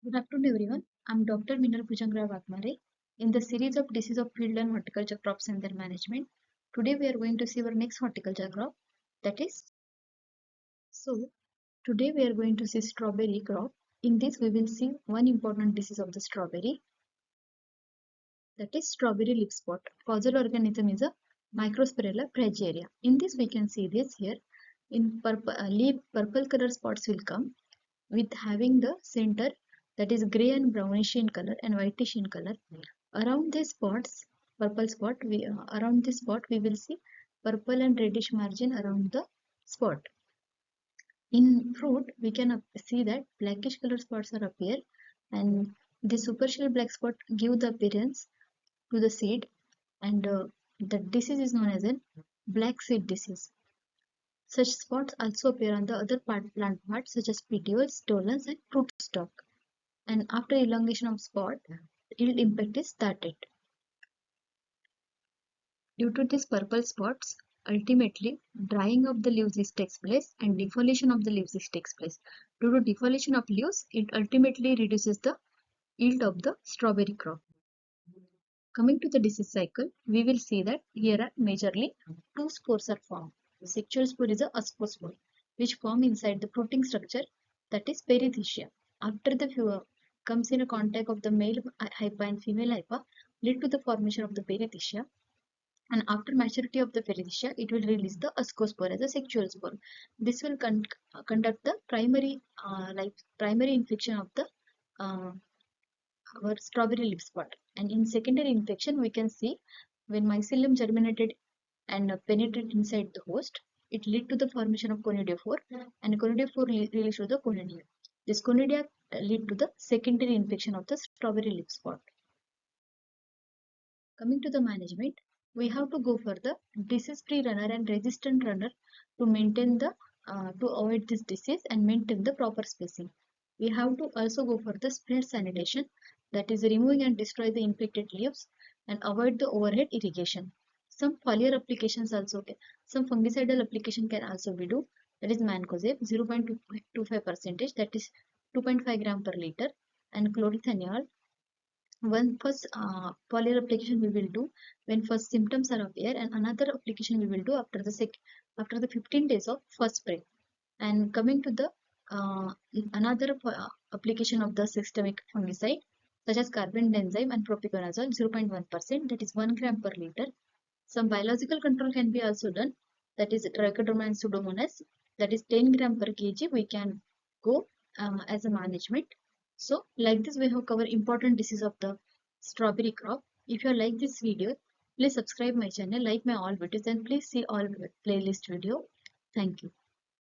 Good afternoon, everyone. I'm Dr. Minal in the series of disease of field and horticulture crops and their management. Today we are going to see our next horticulture crop, that is so. Today we are going to see strawberry crop. In this we will see one important disease of the strawberry, that is strawberry leaf spot. Causal organism is a Microspirilla fragiaria. In this we can see this here. In purple color spots will come with having the center that is gray and brownish in color and whitish in color. Around these spots, around this spot we will see purple and reddish margin around the spot. In fruit, we can see that blackish color spots are appear, and the supercell black spot give the appearance to the seed, and the disease is known as a black seed disease. Such spots also appear on the other plant parts such as petioles, stolons, and fruit stalk. And after elongation of spot, yield impact is started. Due to these purple spots, ultimately drying of the leaves takes place and defoliation of the leaves takes place. Due to defoliation of leaves, it ultimately reduces the yield of the strawberry crop. Coming to the disease cycle, we will see that here are majorly two spores are formed. The sexual spore is a ascospore, which form inside the fruiting structure, that is perithecia. After the comes in a contact of the male hypa and female hypa, lead to the formation of the perithecia. And after maturity of the perithecia, it will release the ascospore as a sexual spore. This will conduct the primary infection of the our strawberry leaf spot. And in secondary infection, we can see when mycelium germinated and penetrated inside the host, it lead to the formation of conidiophore, and conidiophore release to the conidia. This conidia lead to the secondary infection of the strawberry leaf spot. Coming to the management, we have to go for the disease-free runner and resistant runner to maintain the to avoid this disease and maintain the proper spacing. We have to also go for the spread sanitation, that is removing and destroy the infected leaves and avoid the overhead irrigation. Some foliar applications also some fungicidal application can also be do, that is mancozeb 0.25%, that is 2.5 gram per liter, and chlorothalonil. One first foliar application we will do when first symptoms are appear, and another application we will do after the 15 days of first spray. And coming to the another application of the systemic fungicide such as carbendazim and propiconazole 0.1%, that is 1 gram per liter. Some biological control can be also done, that is trichoderma and pseudomonas, that is 10 gram per kg we can go as a management. So like this we have covered important disease of the strawberry crop. If you like this video, please subscribe my channel, like my all videos, and please see all playlist video. Thank you.